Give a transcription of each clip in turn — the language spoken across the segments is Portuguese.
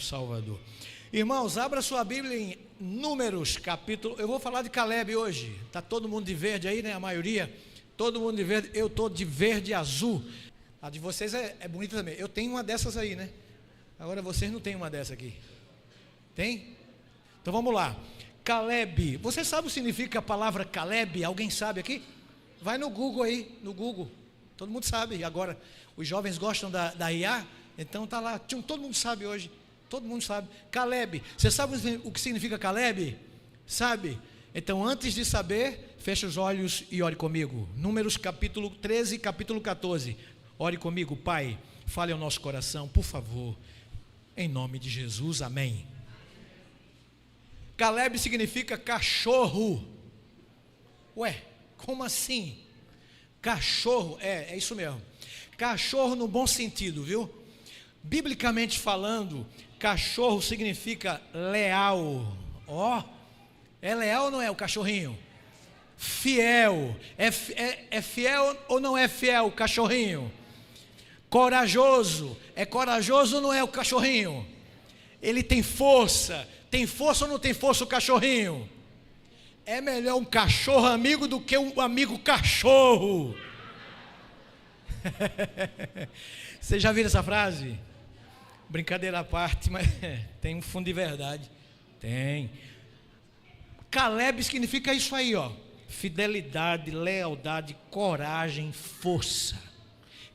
Salvador. Irmãos, abra sua Bíblia em Números, capítulo... Eu vou falar de Caleb hoje. Está todo mundo de verde aí, né? A maioria. Todo mundo de verde. Eu estou de verde e azul. A de vocês é bonita também. Eu tenho uma dessas aí, né? Agora vocês não têm uma dessa aqui. Tem? Então vamos lá. Caleb. Você sabe o que significa a palavra Caleb? Alguém sabe aqui? Vai no Google aí. No Google. Todo mundo sabe. Agora, os jovens gostam da IA. Então está lá. Todo mundo sabe hoje. Todo mundo sabe. Caleb. Você sabe o que significa Caleb? Sabe? Então, antes de saber, feche os olhos e ore comigo. Números capítulo 13, capítulo 14. Ore comigo, Pai. Fale ao nosso coração, por favor. Em nome de Jesus, amém. Caleb significa cachorro. Ué, como assim? Cachorro, é isso mesmo. Cachorro no bom sentido, viu? Biblicamente falando, cachorro significa leal. É leal ou não é o cachorrinho? Fiel. É fiel ou não é fiel o cachorrinho? Corajoso. É corajoso ou não é o cachorrinho? Ele tem força. Tem força ou não tem força o cachorrinho? É melhor um cachorro amigo do que um amigo cachorro. Você já viu essa frase? Brincadeira à parte, mas tem um fundo de verdade. Tem. Caleb significa isso aí, fidelidade, lealdade, coragem, força.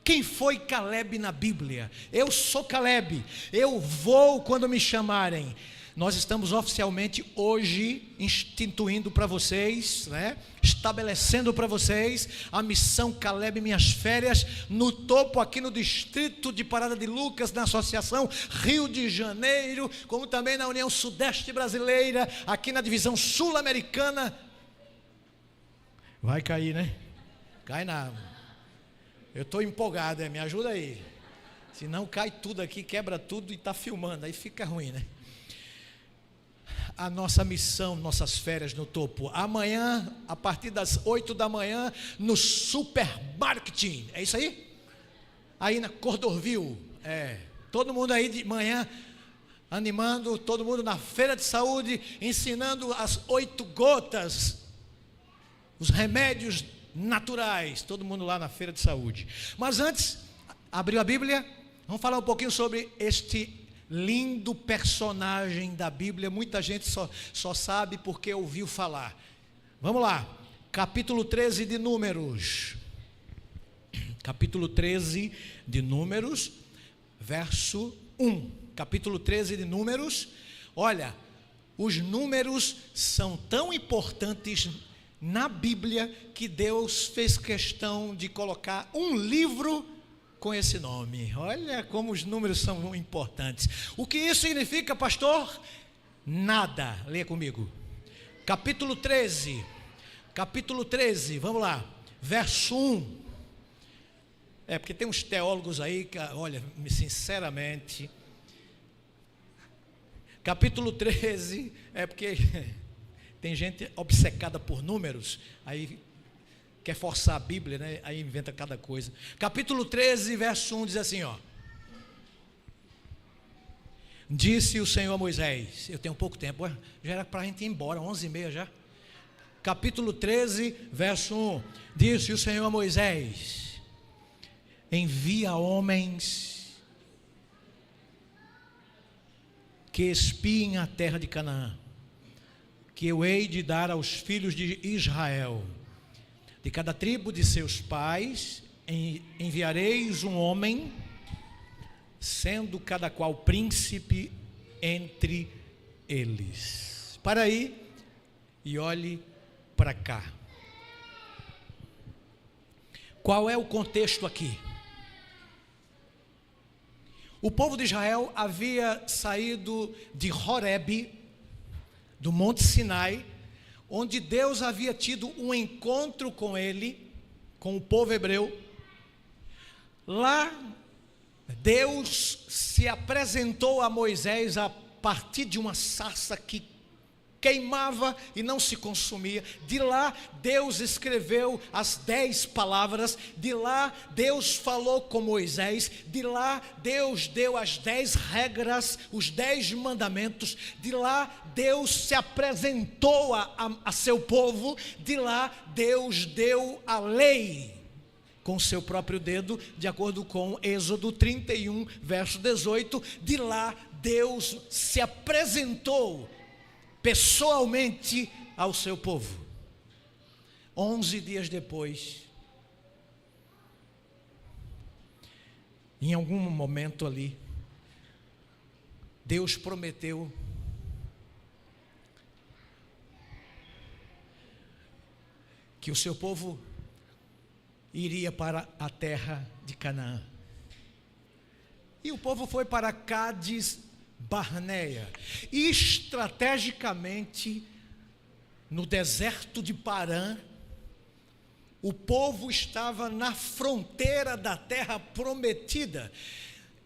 Quem foi Caleb na Bíblia? Eu sou Caleb. Eu vou quando me chamarem. Nós estamos oficialmente hoje instituindo para vocês, né? Estabelecendo para vocês a missão Caleb Minhas Férias, no topo aqui no distrito de Parada de Lucas, na Associação Rio de Janeiro, como também na União Sudeste Brasileira, aqui na divisão sul-americana. Vai cair, né? Cai nada. Eu estou empolgado, me ajuda aí. Senão cai tudo aqui, quebra tudo e está filmando, aí fica ruim, né? A nossa missão, nossas férias no topo. Amanhã, a partir das 8 da manhã, no Supermarketing. É isso aí? Aí na Cordovil. Todo mundo aí de manhã, animando, todo mundo na feira de saúde, ensinando as 8 gotas, os remédios naturais. Todo mundo lá na feira de saúde. Mas antes, abriu a Bíblia? Vamos falar um pouquinho sobre este lindo personagem da Bíblia. Muita gente só sabe porque ouviu falar. Vamos lá, capítulo 13 de Números. Capítulo 13 de Números, verso 1. Capítulo 13 de Números. Olha, os números são tão importantes na Bíblia que Deus fez questão de colocar um livro com esse nome. Olha como os números são importantes. O que isso significa, pastor? Nada. Leia comigo. Capítulo 13. Capítulo 13, vamos lá. Verso 1. Porque tem uns teólogos aí que, olha, sinceramente, capítulo 13, porque tem gente obcecada por números, aí quer forçar a Bíblia, né? Aí inventa cada coisa. Capítulo 13, verso 1 diz assim, Disse o Senhor a Moisés. Eu tenho pouco tempo, já era para a gente ir embora, 11h30 já. Capítulo 13, verso 1. Disse o Senhor a Moisés: envia homens que espiem a terra de Canaã, que eu hei de dar aos filhos de Israel. De cada tribo de seus pais enviareis um homem, sendo cada qual príncipe entre eles. Para aí e olhe para cá. Qual é o contexto aqui? O povo de Israel havia saído de Horebe, do Monte Sinai, onde Deus havia tido um encontro com ele, com o povo hebreu. Lá, Deus se apresentou a Moisés a partir de uma sarça que queimava e não se consumia. De lá Deus escreveu as 10 palavras, de lá Deus falou com Moisés, de lá Deus deu as 10 regras, os 10 mandamentos, de lá Deus se apresentou a seu povo, de lá Deus deu a lei com seu próprio dedo, de acordo com Êxodo 31, verso 18, de lá Deus se apresentou pessoalmente ao seu povo. 11 dias depois, em algum momento ali, Deus prometeu que o seu povo iria para a terra de Canaã. E o povo foi para Cádiz Barneia, e estrategicamente, no deserto de Parã, o povo estava na fronteira da terra prometida.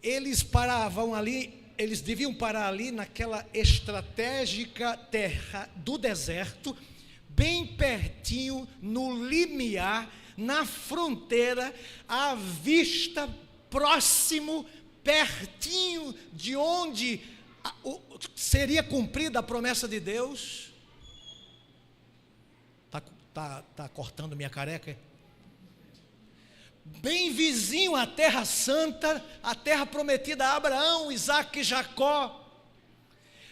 Eles paravam ali, eles deviam parar ali naquela estratégica terra do deserto, bem pertinho, no limiar, na fronteira, à vista, próximo, pertinho de onde seria cumprida a promessa de Deus. Tá cortando minha careca? Bem vizinho à terra santa, a terra prometida a Abraão, Isaque e Jacó.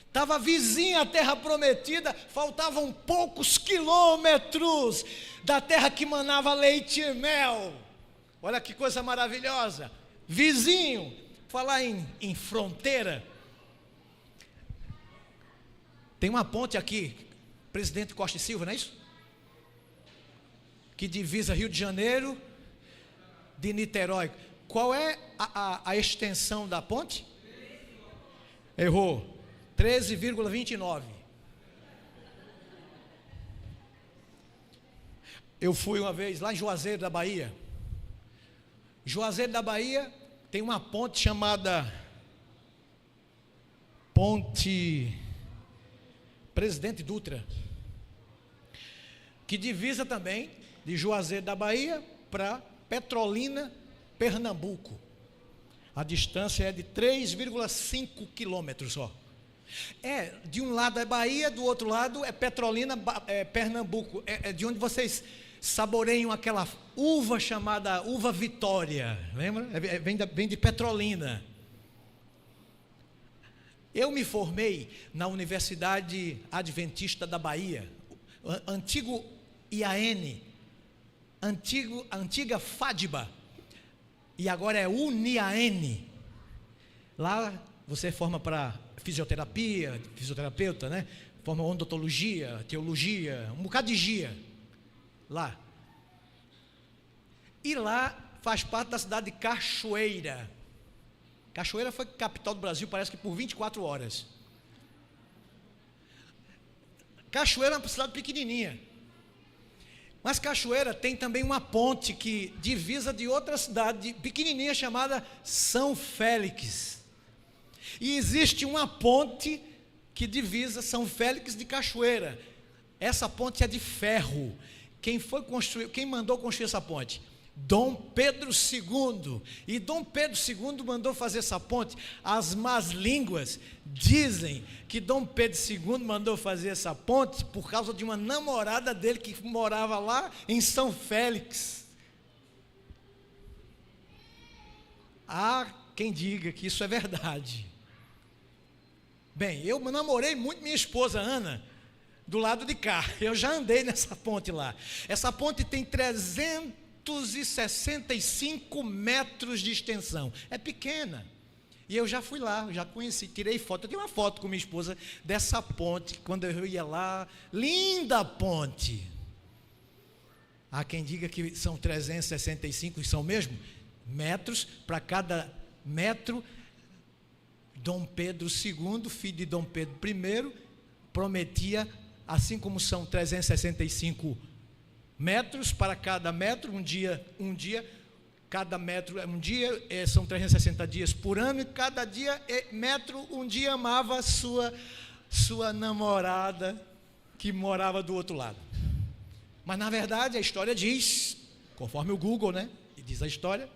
Estava vizinha à terra prometida, faltavam poucos quilômetros da terra que manava leite e mel. Olha que coisa maravilhosa. Vizinho. Falar em fronteira, tem uma ponte aqui, Presidente Costa e Silva, não é isso? Que divisa Rio de Janeiro de Niterói. Qual é a extensão da ponte? Errou, 13,29. Eu fui uma vez lá em Juazeiro da Bahia. Juazeiro da Bahia tem uma ponte chamada Ponte Presidente Dutra, que divisa também de Juazeiro da Bahia para Petrolina, Pernambuco. A distância é de 3,5 quilômetros só. De um lado é Bahia, do outro lado é Petrolina, Pernambuco. É de onde vocês saboreiam aquela uva chamada uva Vitória, lembra? Vem de Petrolina. Eu me formei na Universidade Adventista da Bahia, antigo IAN, antiga FADBA, e agora é UniAN. Lá você forma para fisioterapeuta, né? Forma odontologia, teologia, um bocado de gia. Lá. E lá faz parte da cidade de Cachoeira. Cachoeira foi capital do Brasil, parece que por 24 horas. Cachoeira é uma cidade pequenininha. Mas Cachoeira tem também uma ponte que divisa de outra cidade pequenininha chamada São Félix. E existe uma ponte que divisa São Félix de Cachoeira. Essa ponte é de ferro. Quem mandou construir essa ponte? Dom Pedro II. E Dom Pedro II mandou fazer essa ponte. As más línguas dizem que Dom Pedro II mandou fazer essa ponte por causa de uma namorada dele que morava lá em São Félix. Há quem diga que isso é verdade. Bem, eu namorei muito minha esposa Ana do lado de cá. Eu já andei nessa ponte lá. Essa ponte tem 365 metros de extensão. É pequena. E eu já fui lá, já conheci, tirei foto. Eu tenho uma foto com minha esposa dessa ponte, quando eu ia lá. Linda ponte. Há quem diga que são 365, são mesmo? Metros, para cada metro. Dom Pedro II, filho de Dom Pedro I, prometia, assim como são 365 metros para cada metro, um dia, cada metro é um dia, são 360 dias por ano, e cada dia metro, um dia amava sua namorada, que morava do outro lado. Mas na verdade a história diz, conforme o Google, né? E diz a história,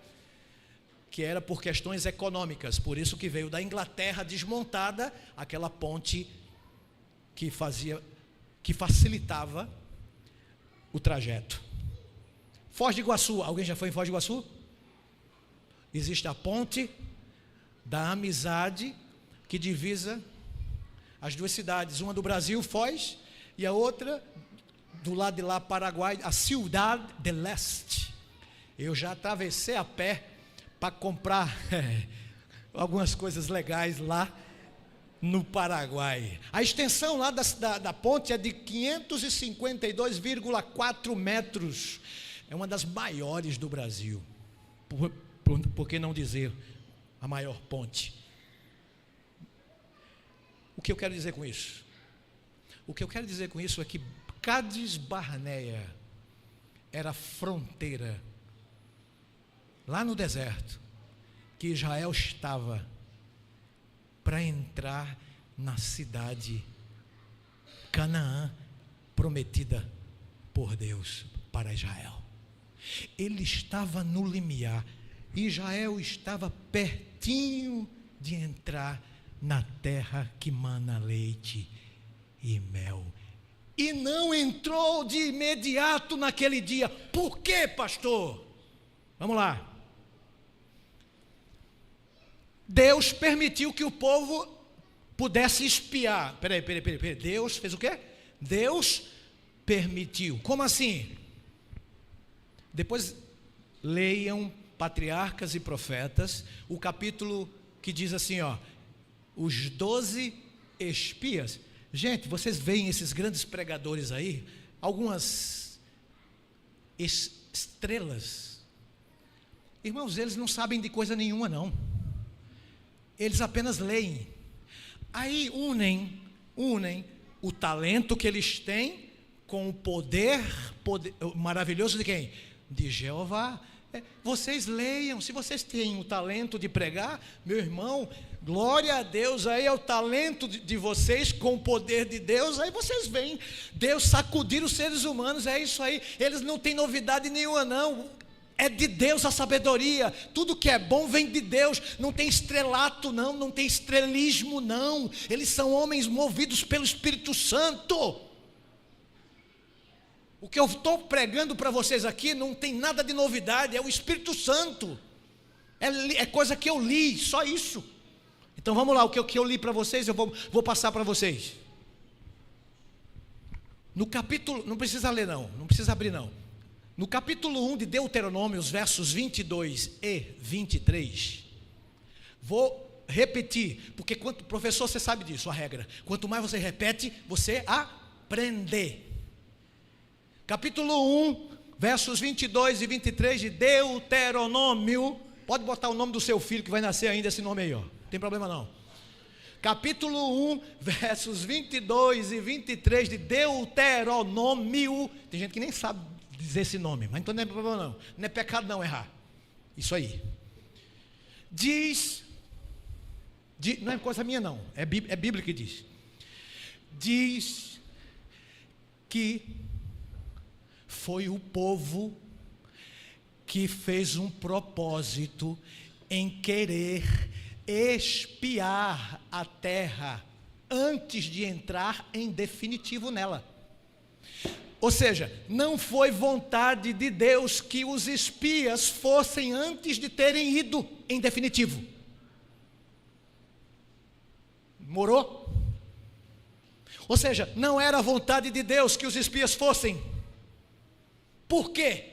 que era por questões econômicas, por isso que veio da Inglaterra desmontada aquela ponte que facilitava o trajeto. Foz do Iguaçu, alguém já foi em Foz do Iguaçu? Existe a ponte da amizade que divisa as duas cidades, uma do Brasil, Foz, e a outra do lado de lá, Paraguai, a Ciudad del Este. Eu já atravessei a pé para comprar algumas coisas legais lá no Paraguai. A extensão lá da ponte é de 552,4 metros. É uma das maiores do Brasil. Por que não dizer a maior ponte? O que eu quero dizer com isso? O que eu quero dizer com isso é que Cádiz Barneia era a fronteira, lá no deserto, que Israel estava para entrar na cidade Canaã, prometida por Deus para Israel. Ele estava no limiar. Israel estava pertinho de entrar na terra que mana leite e mel. E não entrou de imediato naquele dia. Por quê, pastor? Vamos lá. Deus permitiu que o povo pudesse espiar. Peraí. Deus fez o quê? Deus permitiu. Como assim? Depois leiam Patriarcas e Profetas, o capítulo que diz assim, ó, os 12 espias. Gente, vocês veem esses grandes pregadores aí, algumas estrelas. Irmãos, eles não sabem de coisa nenhuma, não. Eles apenas leem. Aí unem o talento que eles têm com o poder maravilhoso de quem? De Jeová. Vocês leiam, se vocês têm o talento de pregar, meu irmão, glória a Deus, aí é o talento de vocês com o poder de Deus, aí vocês veem Deus sacudir os seres humanos, é isso aí, eles não têm novidade nenhuma não, é de Deus a sabedoria, tudo que é bom vem de Deus, não tem estrelato não tem estrelismo não, eles são homens movidos pelo Espírito Santo. O que eu estou pregando para vocês aqui não tem nada de novidade, é o Espírito Santo, é coisa que eu li, só isso. Então vamos lá, o que eu li para vocês, eu vou passar para vocês. No capítulo, não precisa ler não precisa abrir não. No capítulo 1 de Deuteronômio, os versos 22 e 23, vou repetir, porque professor, você sabe disso, a regra, quanto mais você repete, você aprende. Capítulo 1, versos 22 e 23 de Deuteronômio. Pode botar o nome do seu filho que vai nascer ainda, esse nome aí, ó. Não tem problema não. Capítulo 1, versos 22 e 23 de Deuteronômio. Tem gente que nem sabe dizer esse nome, mas então não é problema não. Não é pecado não errar. Isso aí. Não é coisa minha não, é Bíblia que diz. Diz que foi o povo que fez um propósito em querer espiar a terra antes de entrar em definitivo nela. Ou seja, não foi vontade de Deus que os espias fossem antes de terem ido em definitivo. Morou? Ou seja, não era vontade de Deus que os espias fossem. Por quê?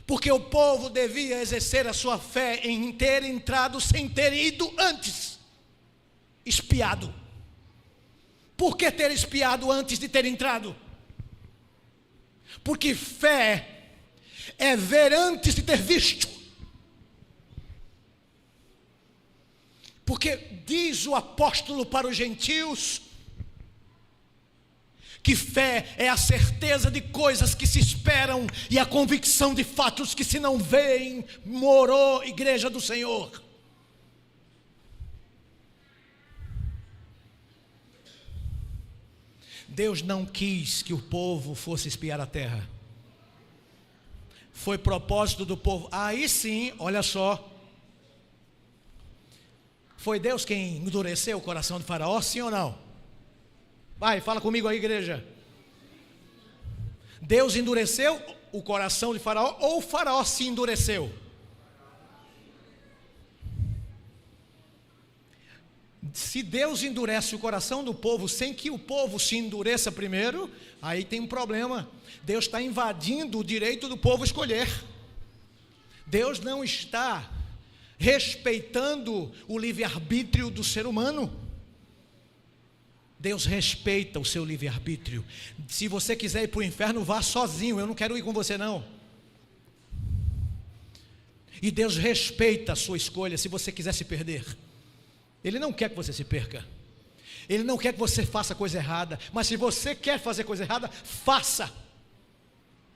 Porque o povo devia exercer a sua fé em ter entrado sem ter ido antes, espiado. Por que ter espiado antes de ter entrado? Porque fé é ver antes de ter visto. Porque diz o apóstolo para os gentios, que fé é a certeza de coisas que se esperam e a convicção de fatos que se não veem. Morou, igreja do Senhor. Deus não quis que o povo fosse espiar a terra. Foi propósito do povo. Aí sim, olha só. Foi Deus quem endureceu o coração de Faraó, sim ou não? Vai, fala comigo aí, igreja. Deus endureceu o coração de Faraó ou o Faraó se endureceu? Se Deus endurece o coração do povo sem que o povo se endureça primeiro, aí tem um problema. Deus está invadindo o direito do povo escolher. Deus não está respeitando o livre-arbítrio do ser humano. Deus respeita o seu livre-arbítrio. Se você quiser ir para o inferno, vá sozinho, eu não quero ir com você não. E Deus respeita a sua escolha se você quiser se perder. Ele não quer que você se perca. Ele não quer que você faça coisa errada. Mas se você quer fazer coisa errada, faça.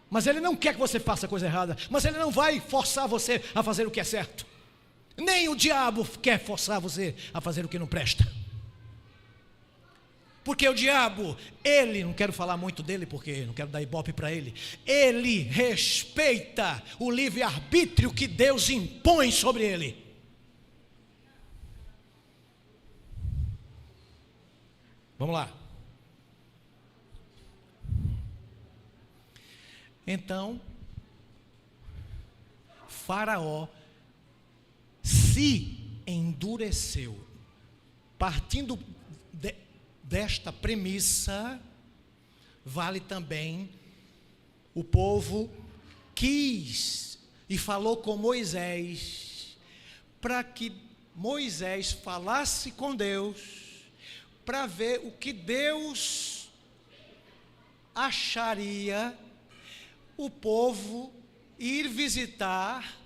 Mas Ele não quer que você faça coisa errada. Mas Ele não vai forçar você a fazer o que é certo. Nem o diabo quer forçar você a fazer o que não presta. Porque o diabo, ele, não quero falar muito dele porque não quero dar ibope para ele. Ele respeita o livre-arbítrio que Deus impõe sobre ele. Vamos lá. Então, Faraó se endureceu. Partindo desta premissa, vale também o povo quis e falou com Moisés, para que Moisés falasse com Deus, para ver o que Deus acharia o povo ir visitar,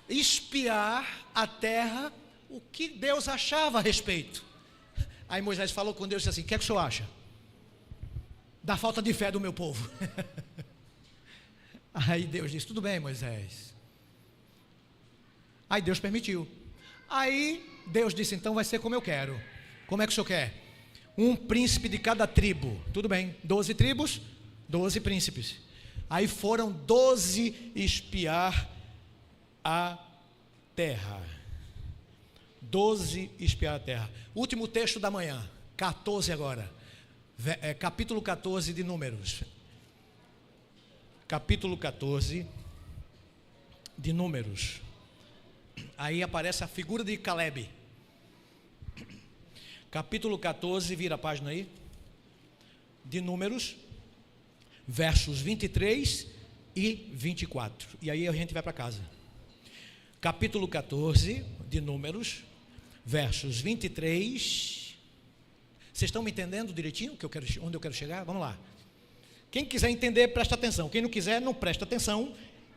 espiar a terra, o que Deus achava a respeito. Aí Moisés falou com Deus e disse assim: o que é que o senhor acha da falta de fé do meu povo? Aí Deus disse: tudo bem, Moisés. Aí Deus permitiu. Aí Deus disse: então vai ser como eu quero. Como é que o senhor quer? Um príncipe de cada tribo. Tudo bem, 12 tribos, 12 príncipes. Aí foram 12 espiar a terra. 12 espiar a terra. Último texto da manhã, 14 agora. Capítulo 14 de Números. Capítulo 14 de Números. Aí aparece a figura de Caleb. Capítulo 14, vira a página aí, de Números, versos 23 e 24. E aí a gente vai para casa. Capítulo 14 de Números, versos 23. Vocês estão me entendendo direitinho onde eu quero chegar? Vamos lá. Quem quiser entender, presta atenção. Quem não quiser, não presta atenção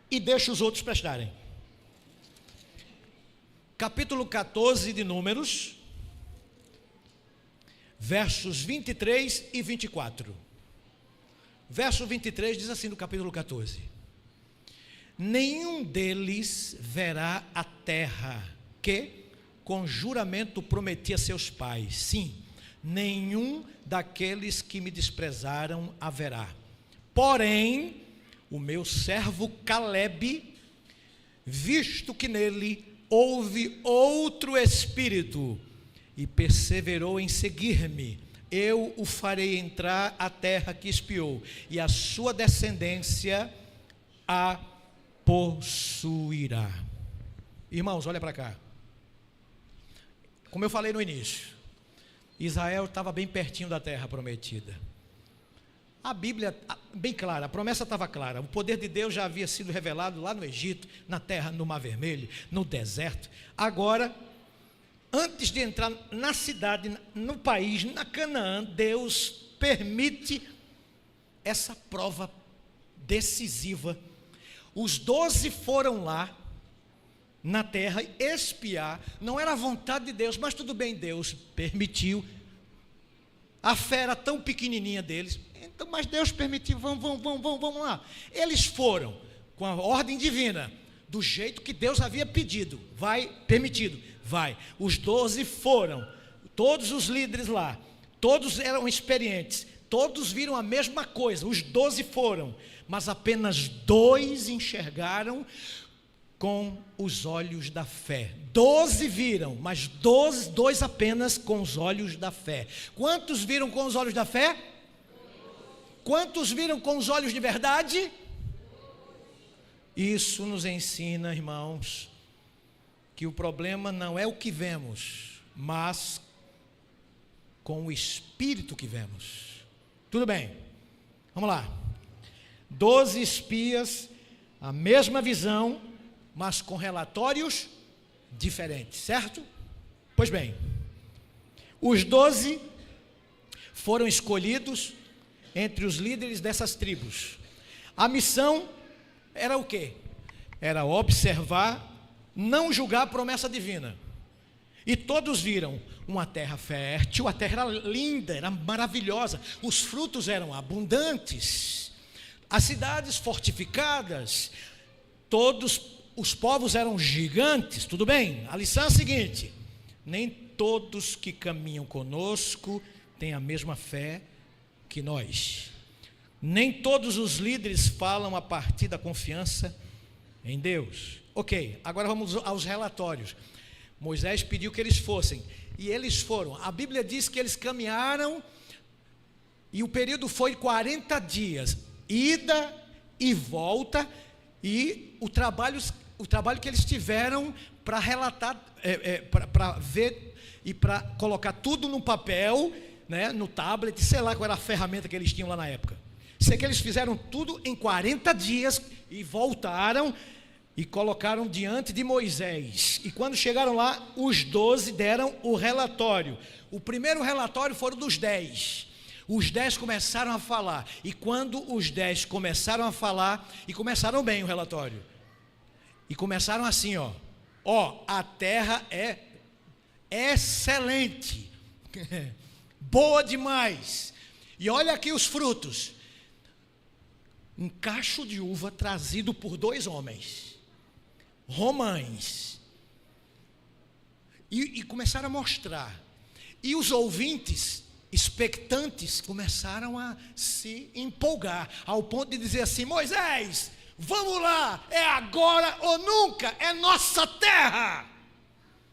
e deixa os outros prestarem. Capítulo 14 de Números, versos 23 e 24. Verso 23 diz assim no capítulo 14: nenhum deles verá a terra que com juramento prometi a seus pais. Sim, nenhum daqueles que me desprezaram haverá. Porém, o meu servo Caleb, visto que nele houve outro espírito, e perseverou em seguir-me, eu o farei entrar à terra que espiou, e a sua descendência a possuirá. Irmãos, olha para cá. Como eu falei no início, Israel estava bem pertinho da terra prometida. A Bíblia, bem clara, a promessa estava clara. O poder de Deus já havia sido revelado lá no Egito, na terra, no Mar Vermelho, no deserto. Agora, antes de entrar na cidade, no país, na Canaã, Deus permite essa prova decisiva. Os 12 foram lá na terra espiar. Não era a vontade de Deus, mas tudo bem, Deus permitiu. A fé era tão pequenininha deles, então, mas Deus permitiu. Vamos lá. Eles foram com a ordem divina, do jeito que Deus havia pedido. Vai, permitido, vai. Os 12 foram, todos os líderes lá, Todos eram experientes, todos viram a mesma coisa, os 12 foram, mas apenas 2 enxergaram com os olhos da fé. 12 viram, mas 2 apenas com os olhos da fé. Quantos viram com os olhos da fé? Quantos viram com os olhos de verdade? Isso nos ensina, irmãos, que o problema não é o que vemos, mas com o Espírito que vemos. Tudo bem, vamos lá. 12 espias, a mesma visão, mas com relatórios diferentes, certo? Pois bem, os 12 foram escolhidos entre os líderes dessas tribos. A missão era o quê? Era observar, não julgar a promessa divina. E todos viram uma terra fértil, a terra era linda, era maravilhosa, os frutos eram abundantes, as cidades fortificadas, todos os povos eram gigantes, tudo bem? A lição é a seguinte: nem todos que caminham conosco têm a mesma fé que nós. Nem todos os líderes falam a partir da confiança em Deus. Ok, agora vamos aos relatórios. Moisés pediu que eles fossem, e eles foram. A Bíblia diz que eles caminharam, e o período foi 40 dias, ida e volta, e o trabalho que eles tiveram para relatar, para ver e para colocar tudo no papel, né, no tablet, sei lá qual era a ferramenta que eles tinham lá na época. Sei que eles fizeram tudo em 40 dias e voltaram e colocaram diante de Moisés. E quando chegaram lá, os 12 deram o relatório. O primeiro relatório foram dos 10. Os 10 começaram a falar. E quando os 10 começaram a falar, e começaram bem o relatório, e começaram assim, a terra é excelente, boa demais, e olha aqui os frutos. Um cacho de uva trazido por 2 homens romães, e começaram a mostrar, e os ouvintes expectantes começaram a se empolgar, ao ponto de dizer assim: Moisés, vamos lá, é agora ou nunca, é nossa terra.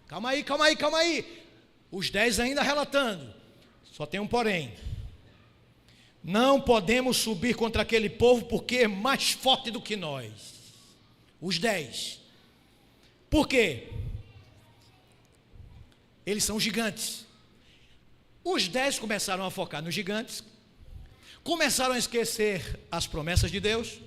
Calma aí, os 10 ainda relatando, só tem um porém: não podemos subir contra aquele povo, porque é mais forte do que nós. Os 10, por quê? Eles são gigantes. Os 10 começaram a focar nos gigantes, começaram a esquecer as promessas de Deus,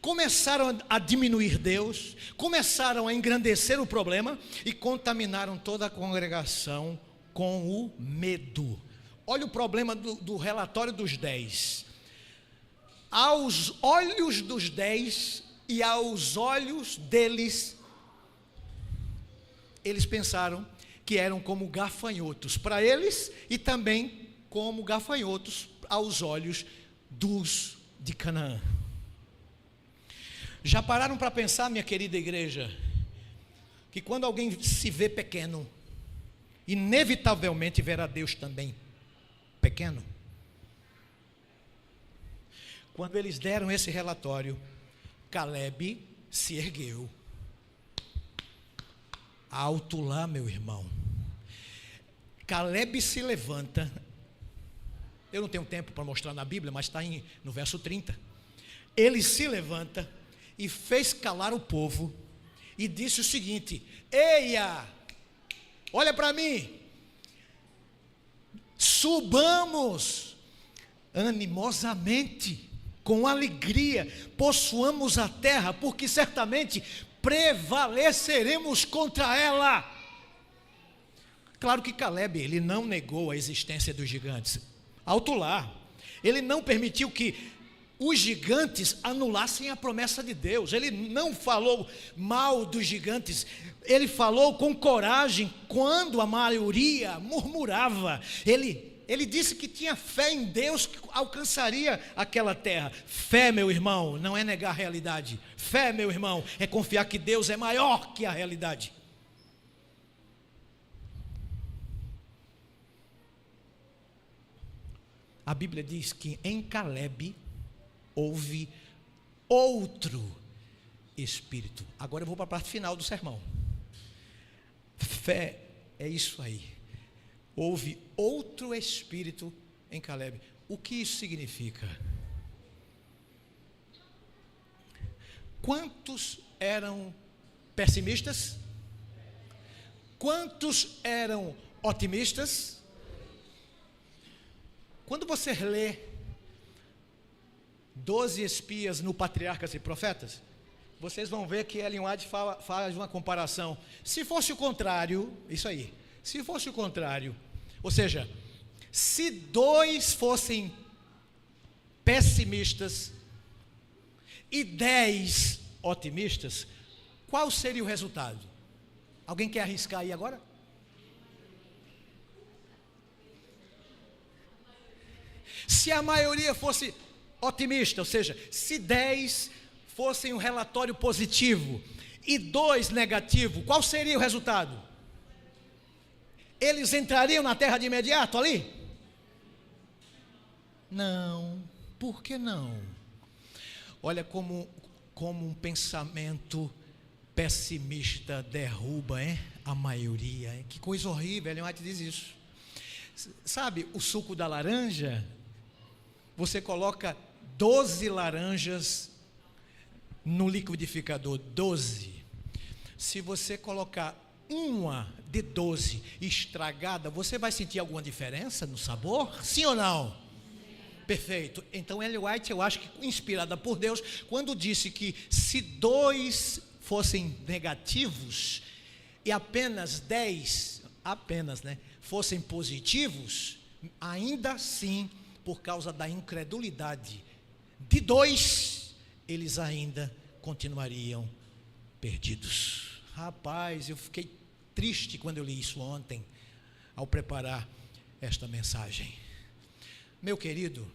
começaram a diminuir Deus, começaram a engrandecer o problema e contaminaram toda a congregação com o medo. Olha o problema do relatório dos 10. Aos olhos dos 10 e aos olhos deles, eles pensaram que eram como gafanhotos para eles, e também como gafanhotos aos olhos dos de Canaã. Já pararam para pensar, minha querida igreja, que quando alguém se vê pequeno, inevitavelmente verá Deus também pequeno? Quando eles deram esse relatório, Caleb se ergueu. Alto lá, meu irmão. Caleb se levanta. Eu não tenho tempo para mostrar na Bíblia, mas está no verso 30. Ele se levanta e fez calar o povo e disse o seguinte: eia, olha para mim, subamos animosamente, com alegria, possuamos a terra, porque certamente prevaleceremos contra ela. Claro que Caleb, ele não negou a existência dos gigantes. Alto lá, ele não permitiu que os gigantes anulassem a promessa de Deus. Ele não falou mal dos gigantes, ele falou com coragem quando a maioria murmurava. Ele disse que tinha fé em Deus, que alcançaria aquela terra. Fé, meu irmão, não é negar a realidade. Fé, meu irmão, é confiar que Deus é maior que a realidade. a Bíblia diz que em Calebe houve outro espírito. Agora eu vou para a parte final do sermão. Fé é isso aí. Houve outro espírito em Calebe. O que isso significa? Quantos eram pessimistas? Quantos eram otimistas? Quando você lê 12 espias no Patriarcas e Profetas, vocês vão ver que Ellen White faz uma comparação. Se fosse o contrário, isso aí, se fosse o contrário, ou seja, se 2 fossem pessimistas e 10 otimistas, qual seria o resultado? Alguém quer arriscar aí agora? Se a maioria fosse otimista, ou seja, se 10 fossem um relatório positivo e 2 negativo, qual seria o resultado? Eles entrariam na terra de imediato ali? Não. Por que não? Olha como um pensamento pessimista derruba a maioria. Que coisa horrível, Ellen White diz isso. Sabe o suco da laranja? Você coloca 12 laranjas no liquidificador, 12. Se você colocar uma de 12 estragada, você vai sentir alguma diferença no sabor? Sim ou não? Perfeito. Então Ellen White, eu acho que inspirada por Deus, quando disse que se 2 fossem negativos e apenas 10, fossem positivos, ainda assim, por causa da incredulidade de 2, eles ainda continuariam perdidos. Rapaz, eu fiquei triste quando eu li isso ontem, ao preparar esta mensagem. Meu querido,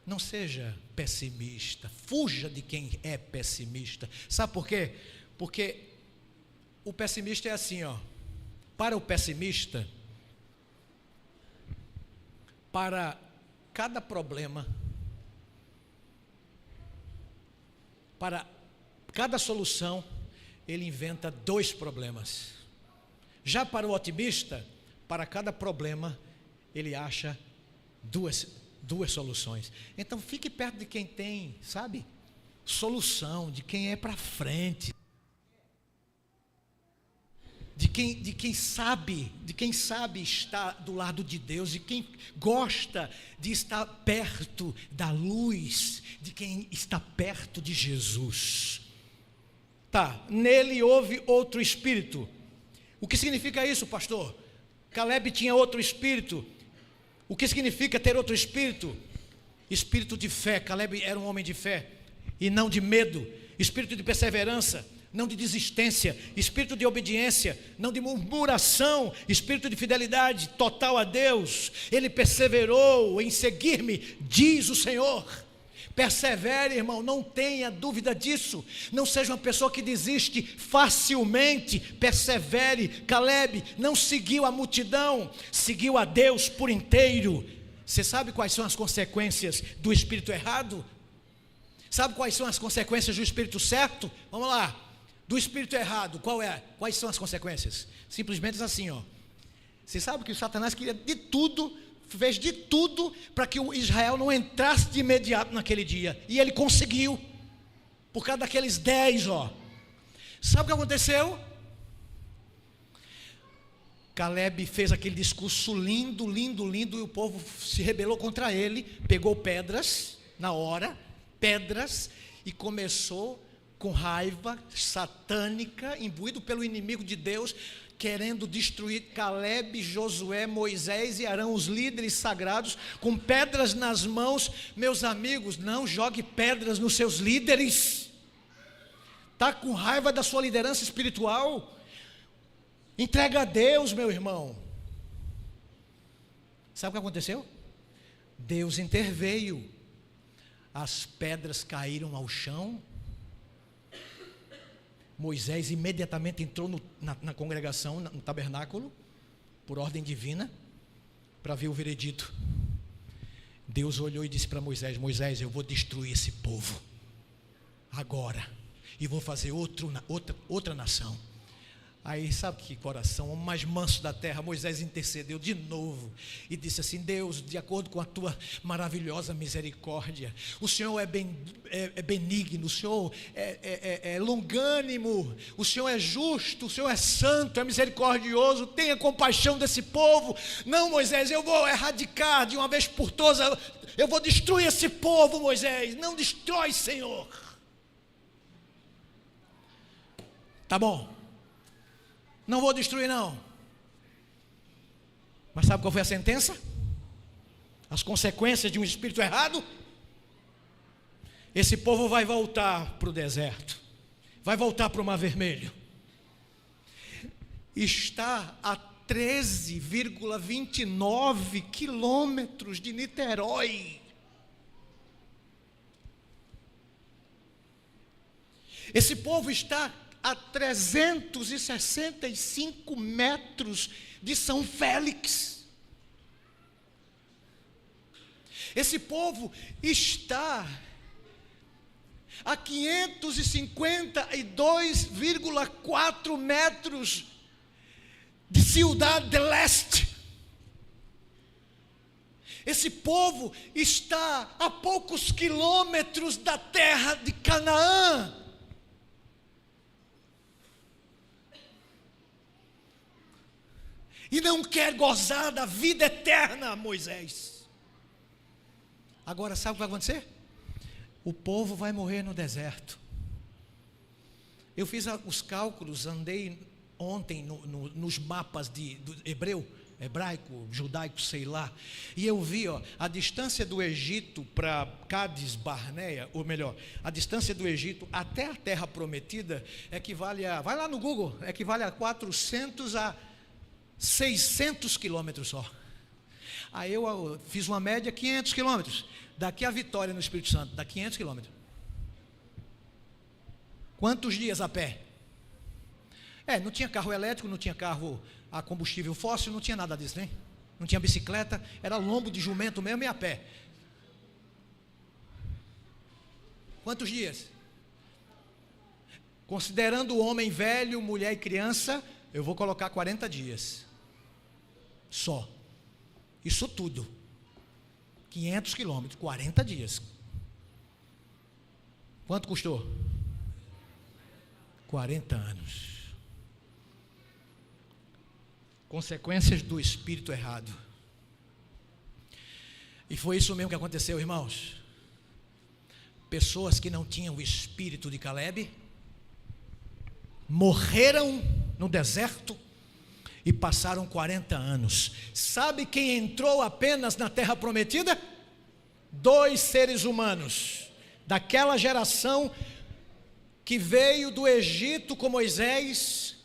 não seja pessimista, fuja de quem é pessimista. Sabe por quê? Porque o pessimista é assim, para o pessimista, para cada problema, para cada solução, ele inventa 2 problemas. Já para o otimista, para cada problema, ele acha duas soluções. Então fique perto de quem tem, sabe, solução, de quem é para frente, de quem sabe estar do lado de Deus, de quem gosta de estar perto da luz, de quem está perto de Jesus. Tá, nele houve outro espírito. O que significa isso, pastor? Calebe tinha outro espírito. O que significa ter outro espírito? Espírito de fé. Calebe era um homem de fé e não de medo. Espírito de perseverança, não de desistência. Espírito de obediência, não de murmuração. Espírito de fidelidade total a Deus. Ele perseverou em seguir-me, diz o Senhor. Persevere, irmão, não tenha dúvida disso. Não seja uma pessoa que desiste facilmente. Persevere. Calebe não seguiu a multidão, seguiu a Deus por inteiro. Você sabe quais são as consequências do espírito errado? Sabe quais são as consequências do espírito certo? Vamos lá. Do espírito errado, quais são as consequências? Simplesmente assim, Você sabe que o Satanás queria de tudo, fez de tudo para que o Israel não entrasse de imediato naquele dia, e ele conseguiu, por causa daqueles 10, Sabe o que aconteceu? Calebe fez aquele discurso lindo, e o povo se rebelou contra ele, pegou pedras, na hora, e começou com raiva satânica, imbuído pelo inimigo de Deus, querendo destruir Calebe, Josué, Moisés e Arão, os líderes sagrados, com pedras nas mãos. Meus amigos, não jogue pedras nos seus líderes. Está com raiva da sua liderança espiritual? Entrega a Deus, meu irmão. Sabe o que aconteceu? Deus interveio. As pedras caíram ao chão. Moisés imediatamente entrou na congregação, no tabernáculo, por ordem divina, para ver o veredito. Deus olhou e disse para Moisés: Moisés, eu vou destruir esse povo agora, e vou fazer outra nação. Aí sabe que coração, o mais manso da terra, Moisés intercedeu de novo e disse assim: Deus, de acordo com a tua maravilhosa misericórdia, o Senhor é benigno, o Senhor é longânimo, o Senhor é justo, o Senhor é santo, é misericordioso, tenha compaixão desse povo. Não, Moisés, eu vou erradicar de uma vez por todas, eu vou destruir esse povo, Moisés. Não destrói, Senhor. Tá bom, não vou destruir não. Mas sabe qual foi a sentença? As consequências de um espírito errado? Esse povo vai voltar para o deserto, vai voltar para o Mar Vermelho. Está a 13,29 quilômetros de Niterói. Esse povo está a 365 metros de São Félix. Esse povo está a 552,4 metros de Ciudad del Este. Esse povo está a poucos quilômetros da terra de Canaã. E não quer gozar da vida eterna, Moisés. Agora sabe o que vai acontecer? O povo vai morrer no deserto. Eu fiz os cálculos, andei ontem nos mapas do hebraico, judaico, sei lá. E eu vi a distância do Egito para Cádiz Barneia, ou melhor, a distância do Egito até a terra prometida equivale a, vai lá no Google, equivale a 400 a 600 quilômetros só. Aí eu fiz uma média 500 quilômetros. Daqui a Vitória no Espírito Santo, dá 500 quilômetros. Quantos dias a pé? Não tinha carro elétrico, não tinha carro a combustível fóssil, não tinha nada disso, né? Não tinha bicicleta, era lombo de jumento mesmo e a pé. Quantos dias? Considerando o homem velho, mulher e criança, eu vou colocar 40 dias. Só. Isso tudo. 500 quilômetros, 40 dias. Quanto custou? 40 anos. Consequências do espírito errado. E foi isso mesmo que aconteceu, irmãos. Pessoas que não tinham o espírito de Caleb morreram no deserto e passaram 40 anos. Sabe quem entrou apenas na terra prometida? 2 seres humanos, daquela geração que veio do Egito com Moisés,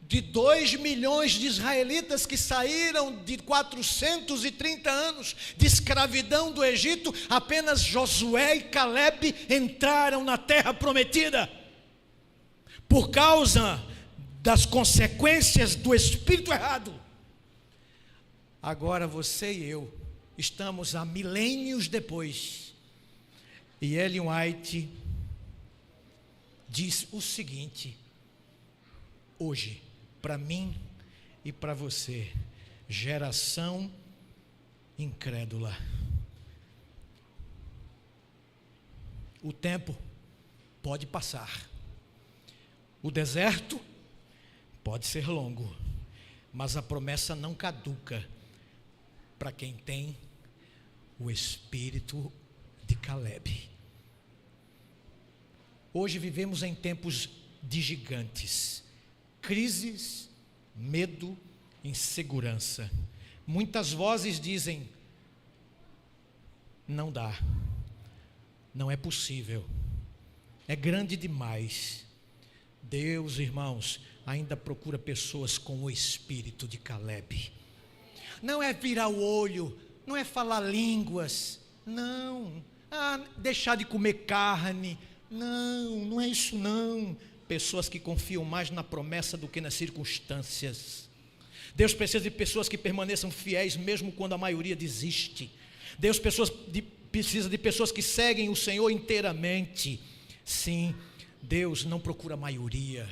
de 2 milhões de israelitas que saíram de 430 anos de escravidão do Egito. Apenas Josué e Caleb entraram na terra prometida, por causa das consequências do espírito errado. Agora você e eu estamos há milênios depois, e Ellen White diz o seguinte: hoje, para mim e para você, geração incrédula, o tempo pode passar, o deserto pode ser longo, mas a promessa não caduca para quem tem o espírito de Caleb. Hoje vivemos em tempos de gigantes, crises, medo, insegurança. Muitas vozes dizem: não dá, não é possível, é grande demais. Deus, irmãos, ainda procura pessoas com o espírito de Caleb. Não é virar o olho, não é falar línguas, não, deixar de comer carne, não é isso não. Pessoas que confiam mais na promessa do que nas circunstâncias. Deus precisa de pessoas que permaneçam fiéis mesmo quando a maioria desiste. Deus precisa de pessoas que seguem o Senhor inteiramente. Sim, Deus não procura maioria,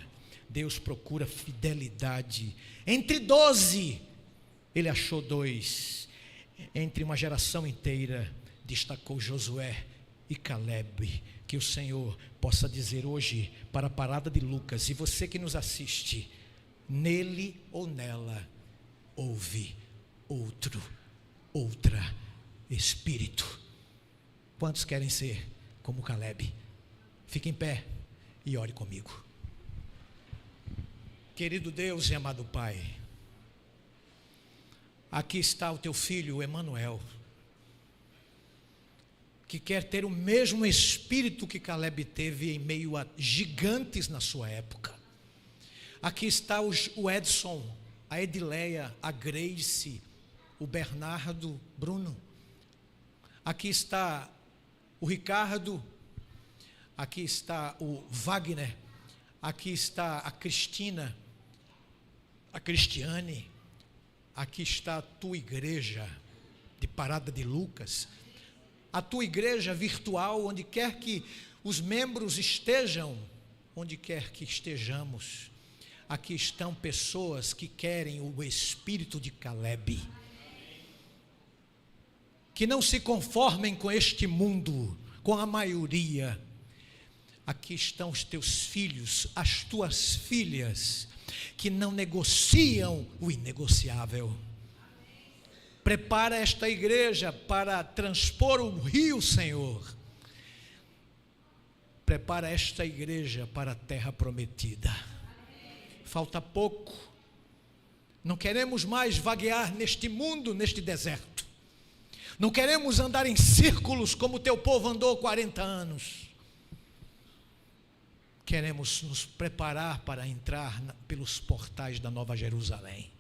Deus procura fidelidade. Entre 12, Ele achou 2. Entre uma geração inteira, destacou Josué e Calebe. Que o Senhor possa dizer hoje, para a palavra de Lucas, e você que nos assiste, nele ou nela, houve outra espírito. Quantos querem ser como Calebe? Fique em pé e ore comigo. Querido Deus e amado Pai, aqui está o teu filho Emanuel, que quer ter o mesmo espírito que Calebe teve em meio a gigantes na sua época. Aqui está o Edson, a Edileia, a Grace, o Bernardo, Bruno. Aqui está o Ricardo, aqui está o Wagner, aqui está a Cristina, a Cristiane, aqui está a tua igreja de Parada de Lucas, a tua igreja virtual, onde quer que os membros estejam, onde quer que estejamos, aqui estão pessoas que querem o espírito de Calebe, que não se conformem com este mundo, com a maioria. Aqui estão os teus filhos, as tuas filhas, que não negociam o inegociável. Prepara esta igreja para transpor o rio, Senhor. Prepara esta igreja para a terra prometida. Falta pouco. Não queremos mais vaguear neste mundo, neste deserto. Não queremos andar em círculos como o teu povo andou 40 anos. Queremos nos preparar para entrar pelos portais da Nova Jerusalém.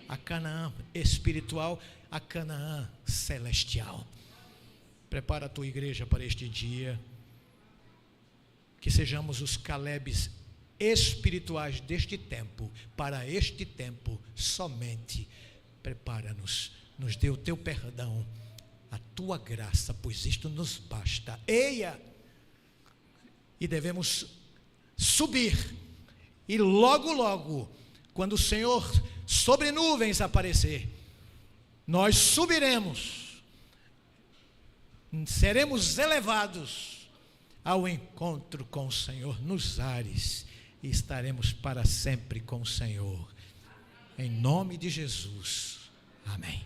A Canaã espiritual, a Canaã celestial. Prepara a tua igreja para este dia. Que sejamos os Calebes espirituais deste tempo, para este tempo somente. Prepara-nos, nos dê o teu perdão, a tua graça, pois isto nos basta. Eia! E devemos subir, e logo, logo, quando o Senhor sobre nuvens aparecer, nós subiremos, seremos elevados ao encontro com o Senhor nos ares, e estaremos para sempre com o Senhor, em nome de Jesus, amém.